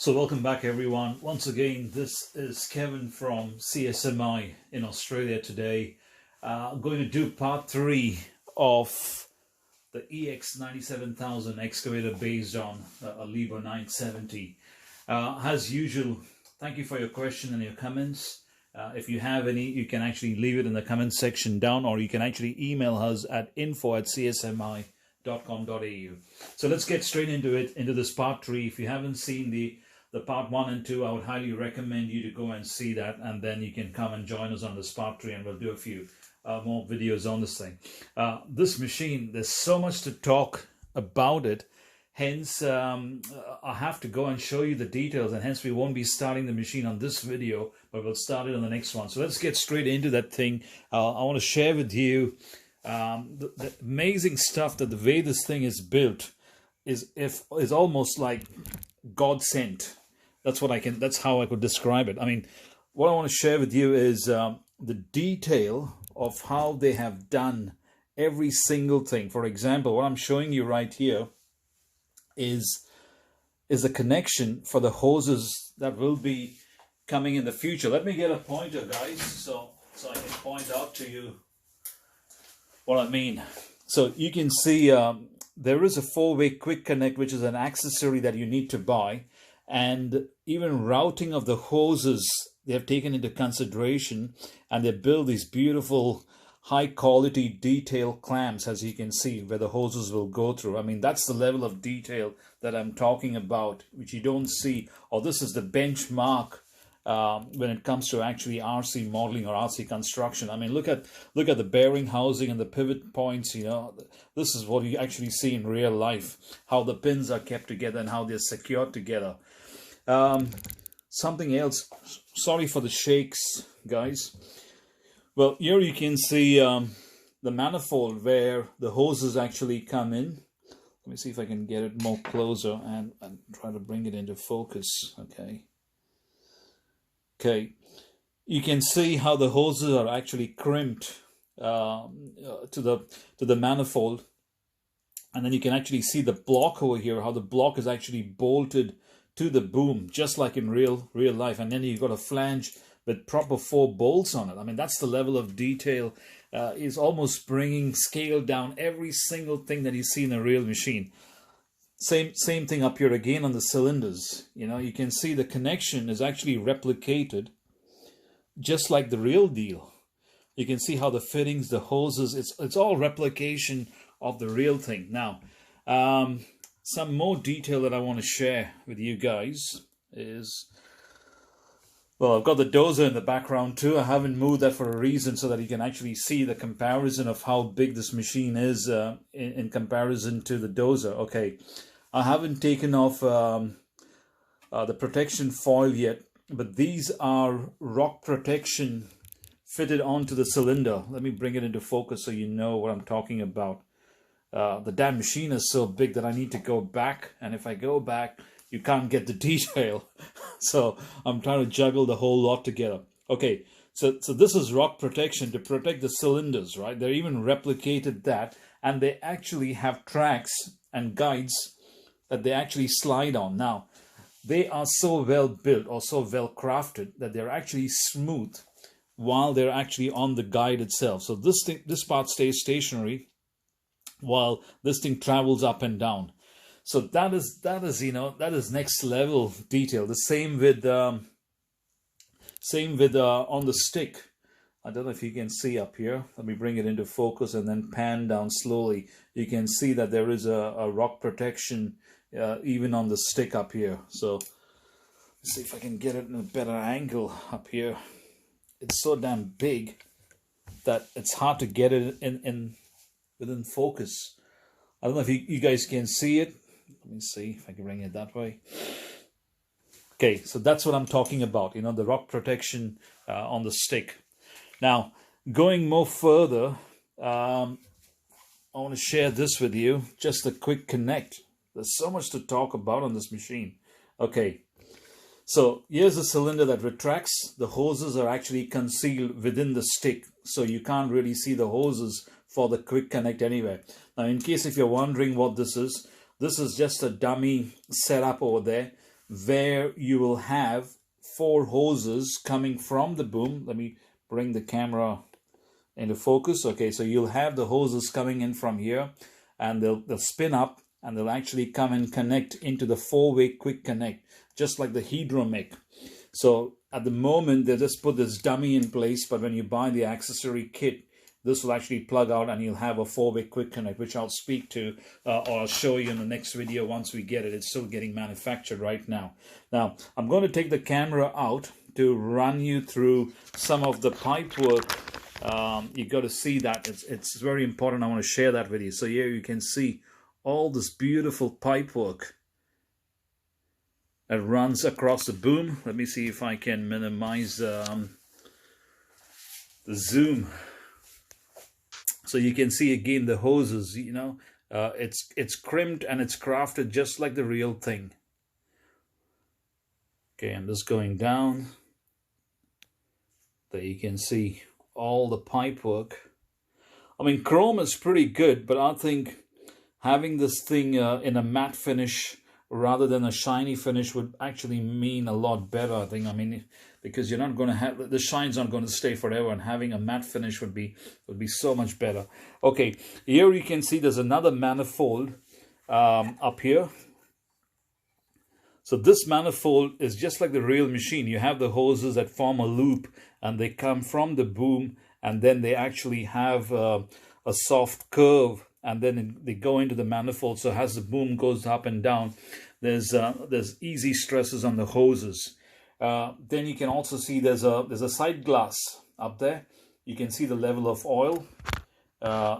So welcome back everyone. Once again, this is Kevin from CSMI in Australia today. I'm going to do part 3 of the EX9700 excavator based on a Liber 970. As usual, thank you for your question and your comments. If you have any, you can actually leave it in the comment section down, or you can actually email us at info@csmi.com.au. So let's get straight into this part 3. If you haven't seen the part 1 and 2, I would highly recommend you to go and see that, and then you can come and join us on this part 3, and we'll do a few more videos on this thing. This machine, there's so much to talk about it, hence I have to go and show you the details, and hence we won't be starting the machine on this video, but we'll start it on the next one. So let's get straight into that thing. I want to share with you the amazing stuff, that the way this thing is built is almost like God sent. That's how I could describe it. I mean, what I want to share with you is the detail of how they have done every single thing. For example, what I'm showing you right here is a connection for the hoses that will be coming in the future. Let me get a pointer, guys, so I can point out to you what I mean. So you can see there is a 4-way quick connect, which is an accessory that you need to buy. And even routing of the hoses, they have taken into consideration, and they build these beautiful high quality detail clamps, as you can see, where the hoses will go through. I mean, that's the level of detail that I'm talking about, which you don't see. Or this is the benchmark when it comes to actually RC modeling or RC construction. I mean, look at the bearing housing and the pivot points. You know, this is what you actually see in real life, how the pins are kept together and how they're secured together. Something else, sorry for the shakes, guys. Well, here you can see the manifold where the hoses actually come in. Let me see if I can get it more closer and try to bring it into focus. Okay, you can see how the hoses are actually crimped to the manifold, and then you can actually see the block over here, how the block is actually bolted to the boom, just like in real life. And then you've got a flange with proper 4 bolts on it. I mean, that's the level of detail. Is almost bringing scale down every single thing that you see in a real machine. Same thing up here again on the cylinders. You know, you can see the connection is actually replicated just like the real deal. You can see how the fittings, the hoses, it's all replication of the real thing. Now, some more detail that I want to share with you guys is, well, I've got the dozer in the background too. I haven't moved that for a reason, so that you can actually see the comparison of how big this machine is in comparison to the dozer. Okay, I haven't taken off the protection foil yet, but these are rock protection fitted onto the cylinder. Let me bring it into focus so you know what I'm talking about. The damn machine is so big that I need to go back, and if I go back, you can't get the detail. So I'm trying to juggle the whole lot together. Okay, so this is rock protection to protect the cylinders, right? They even replicated that, and they actually have tracks and guides that they actually slide on. Now, they are so well built or so well crafted that they're actually smooth while they're actually on the guide itself. So this part stays stationary while this thing travels up and down. So that is next level detail. The same with on the stick. I don't know if you can see up here. Let me bring it into focus and then pan down slowly. You can see that there is a rock protection even on the stick up here. So let's see if I can get it in a better angle up here. It's so damn big that it's hard to get it within focus. I don't know if you guys can see it. Let me see if I can bring it that way. Okay, so that's what I'm talking about, you know, the rock protection on the stick. Now, going more further, I want to share this with you, just a quick connect. There's so much to talk about on this machine. Okay, so here's a cylinder that retracts. The hoses are actually concealed within the stick, so you can't really see the hoses for the quick connect anyway. Now, in case if you're wondering what this is just a dummy setup over there where you will have 4 hoses coming from the boom. Let me bring the camera into focus. Okay, so you'll have the hoses coming in from here, and they'll spin up, and they'll actually come and connect into the 4-way quick connect, just like the Hydromic. So at the moment, they just put this dummy in place, but when you buy the accessory kit, this will actually plug out and you'll have a 4-way quick connect, which I'll speak to or I'll show you in the next video once we get it. It's still getting manufactured right now. Now, I'm going to take the camera out to run you through some of the pipe work. You got to see that. It's very important. I want to share that with you. So here you can see all this beautiful pipe work that runs across the boom. Let me see if I can minimize the zoom. So you can see again the hoses, you know, it's crimped and it's crafted just like the real thing. Okay, I'm just going down. There you can see all the pipe work. I mean, chrome is pretty good, but I think having this thing in a matte finish rather than a shiny finish would actually mean a lot better, I think. I mean, because you're not going to have, the shine's not going to stay forever, and having a matte finish would be so much better. Okay, here you can see there's another manifold up here. So this manifold is just like the real machine. You have the hoses that form a loop, and they come from the boom, and then they actually have a soft curve, and then they go into the manifold. So as the boom goes up and down, there's easy stresses on the hoses. Then you can also see there's a side glass up there. You can see the level of oil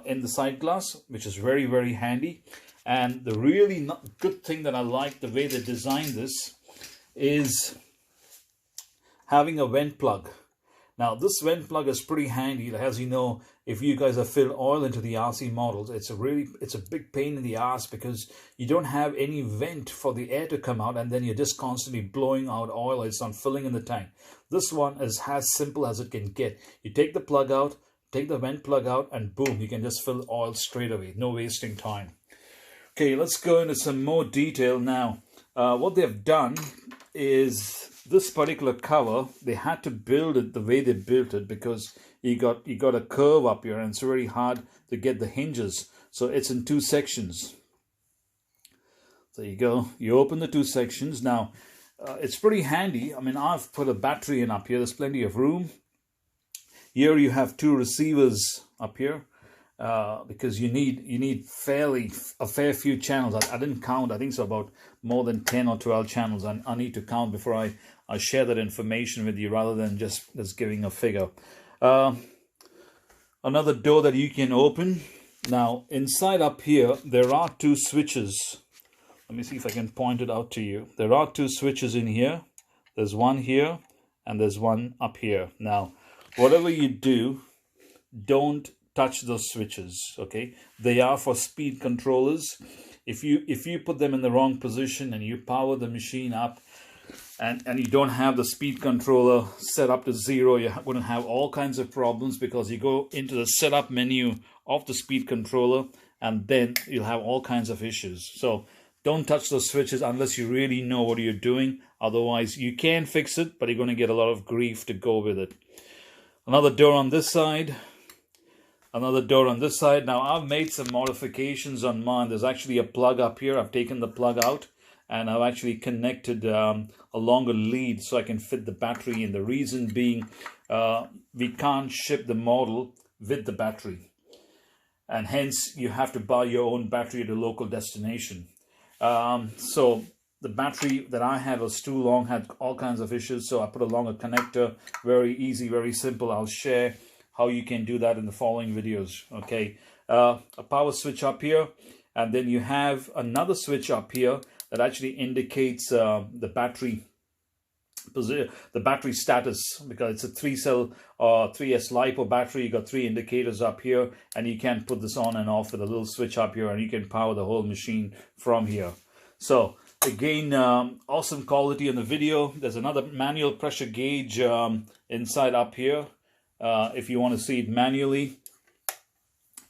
in the side glass, which is very, very handy. And the really good thing that I like the way they designed this is having a vent plug. Now, this vent plug is pretty handy. As you know, if you guys have filled oil into the RC models, it's a big pain in the ass because you don't have any vent for the air to come out, and then you're just constantly blowing out oil. It's not filling in the tank. This one is as simple as it can get. You take the plug out, take the vent plug out, and boom, you can just fill oil straight away. No wasting time. Okay, let's go into some more detail now. What they've done is this particular cover, they had to build it the way they built it because you got a curve up here, and it's very hard to get the hinges. So it's in 2 sections. There you go. You open the 2 sections. Now, it's pretty handy. I mean, I've put a battery in up here. There's plenty of room. Here you have 2 receivers up here. Because you need a fair few channels. I didn't count. I think it's about more than 10 or 12 channels. And I need to count before I share that information with you, rather than just giving a figure. Another door that you can open. Now, inside up here, there are 2 switches. Let me see if I can point it out to you. There are 2 switches in here. There's one here, and there's one up here. Now, whatever you do, don't touch those switches. Okay, they are for speed controllers. If you put them in the wrong position and you power the machine up, and you don't have the speed controller set up to 0, you're going to have all kinds of problems, because you go into the setup menu of the speed controller and then you'll have all kinds of issues. So don't touch those switches unless you really know what you're doing. Otherwise, you can fix it, but you're going to get a lot of grief to go with it. Another door on this side. Another door on this side. Now, I've made some modifications on mine. There's actually a plug up here. I've taken the plug out, and I've actually connected a longer lead so I can fit the battery in. The reason being, we can't ship the model with the battery, and hence you have to buy your own battery at a local destination. So the battery that I had was too long, had all kinds of issues, so I put a longer connector. Very easy, very simple. I'll share how you can do that in the following videos. Okay, a power switch up here, and then you have another switch up here that actually indicates the battery status, because it's a 3-cell 3S LiPo battery. You got 3 indicators up here, and you can put this on and off with a little switch up here, and you can power the whole machine from here. So again, awesome quality on the video. There's another manual pressure gauge inside up here, if you want to see it manually.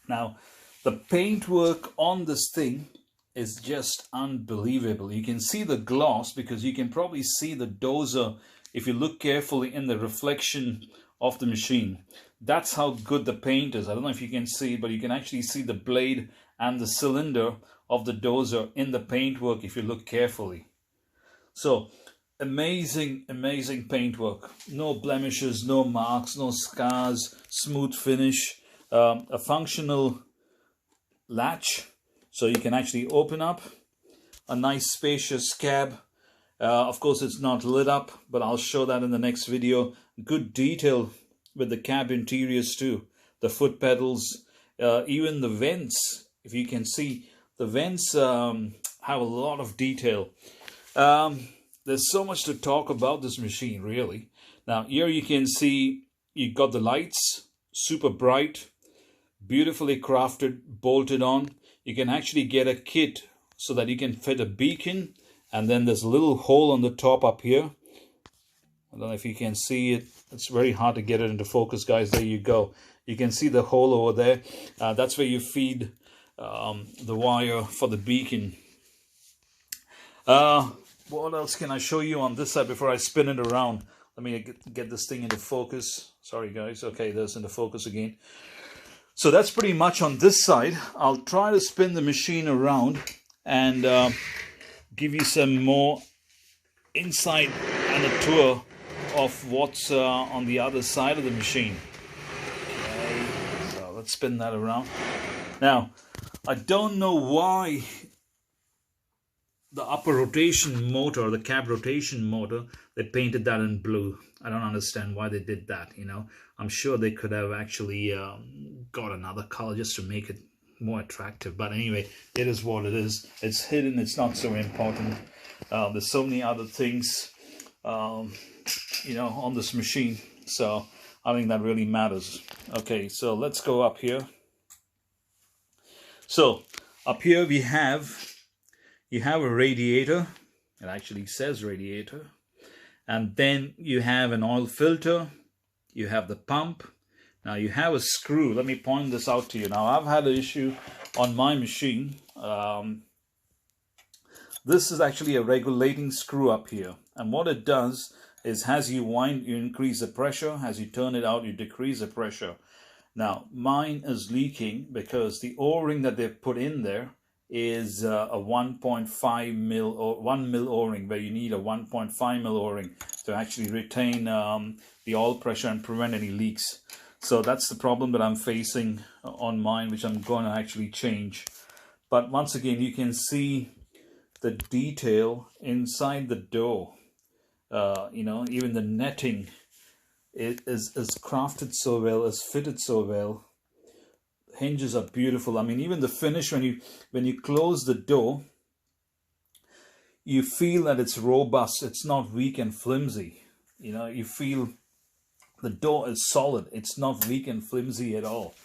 Now, the paintwork on this thing is just unbelievable. You can see the gloss because you can probably see the dozer if you look carefully in the reflection of the machine. That's how good the paint is. I don't know if you can see it, but you can actually see the blade and the cylinder of the dozer in the paintwork if you look carefully. So amazing, amazing paintwork. No blemishes, no marks, no scars, smooth finish, a functional latch so you can actually open up, a nice spacious cab. Of course it's not lit up, but I'll show that in the next video. Good detail with the cab interiors too, the foot pedals, even the vents. If you can see, the vents have a lot of detail. There's so much to talk about this machine, really. Now here you can see you got the lights, super bright, beautifully crafted, bolted on. You can actually get a kit so that you can fit a beacon, and then there's a little hole on the top up here. I don't know if you can see it. It's very hard to get it into focus, guys. There you go. You can see the hole over there. That's where you feed the wire for the beacon. What else can I show you on this side before I spin it around? Let me get this thing into focus. Sorry, guys. Okay, there's into focus again. So that's pretty much on this side. I'll try to spin the machine around and give you some more insight and a tour of what's on the other side of the machine. Okay, so let's spin that around. Now, I don't know why the upper rotation motor, the cab rotation motor, they painted that in blue. I don't understand why they did that, you know. I'm sure they could have actually got another color just to make it more attractive. But anyway, it is what it is. It's hidden. It's not so important. There's so many other things, you know, on this machine. So I think that really matters. Okay, so let's go up here. So up here you have a radiator. It actually says radiator. And then you have an oil filter. You have the pump. Now you have a screw. Let me point this out to you. Now I've had an issue on my machine. This is actually a regulating screw up here. And what it does is as you wind, you increase the pressure. As you turn it out, you decrease the pressure. Now mine is leaking because the O-ring that they've put in there is a 1.5 mil or 1 mil O-ring, where you need a 1.5 mil O-ring to actually retain the oil pressure and prevent any leaks. So that's the problem that I'm facing on mine, which I'm going to actually change. But once again, you can see the detail inside the door. You know, even the netting is crafted so well, is fitted so well. Hinges are beautiful. I mean, even the finish, when you close the door, you feel that it's robust. It's not weak and flimsy. You know, you feel the door is solid. It's not weak and flimsy at all.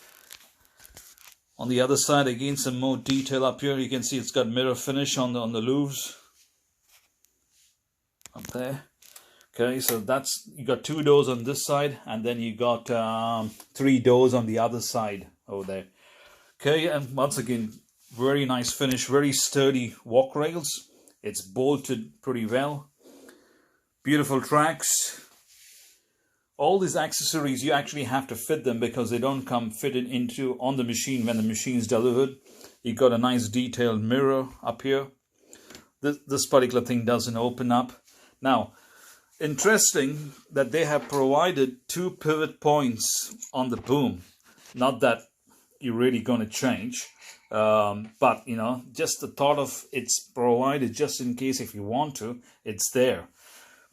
On the other side, again, some more detail up here. You can see it's got mirror finish on the louvres up there. Okay, so that's, you got 2 doors on this side, and then you got 3 doors on the other side over there. Okay, and once again, very nice finish, very sturdy walk rails. It's bolted pretty well. Beautiful tracks. All these accessories, you actually have to fit them because they don't come fitted into on the machine when the machine is delivered. You got a nice detailed mirror up here. This particular thing doesn't open up. Now, interesting that they have provided 2 pivot points on the boom. Not that you're really going to change, but you know, just the thought of it's provided just in case if you want to, it's there.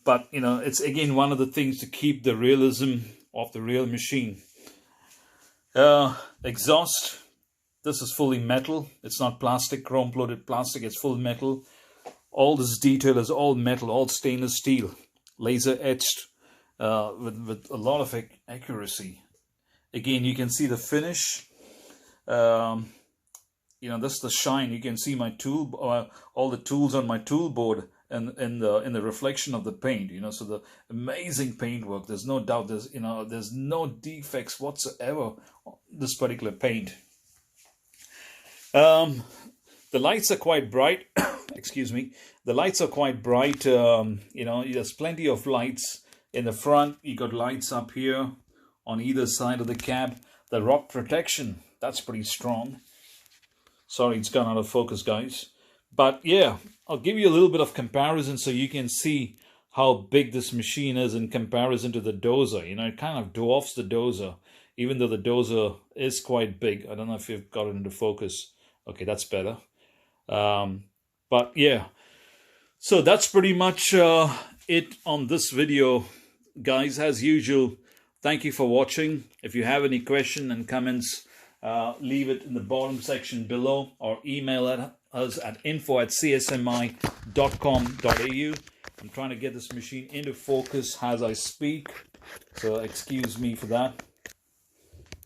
But you know, it's again one of the things to keep the realism of the real machine. Exhaust, this is fully metal. It's not plastic, chrome plated plastic. It's full metal. All this detail is all metal, all stainless steel, laser etched with a lot of accuracy. Again, you can see the finish. You know, this is the shine. You can see my tool, all the tools on my tool board, and in the reflection of the paint. You know, so the amazing paint work. There's no doubt. There's no defects whatsoever on this particular paint. the lights are quite bright. Excuse me. The lights are quite bright. You know, there's plenty of lights in the front. You got lights up here on either side of the cab. The rock protection, that's pretty strong. Sorry, it's gone out of focus, guys. But yeah, I'll give you a little bit of comparison so you can see how big this machine is in comparison to the dozer. You know, it kind of dwarfs the dozer, even though the dozer is quite big. I don't know if you've got it into focus. Okay, that's better. But yeah, so that's pretty much it on this video, guys. As usual, thank you for watching. If you have any question and comments, leave it in the bottom section below or email us at info@csmi.com.au. I'm trying to get this machine into focus as I speak, so excuse me for that.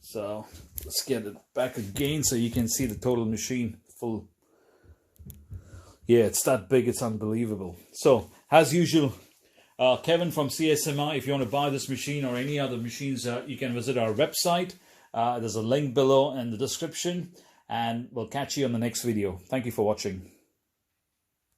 So let's get it back again so you can see the total machine full. Yeah, it's that big, it's unbelievable. So as usual, Kevin from CSMI, if you want to buy this machine or any other machines, you can visit our website. There's a link below in the description, and we'll catch you on the next video. Thank you for watching.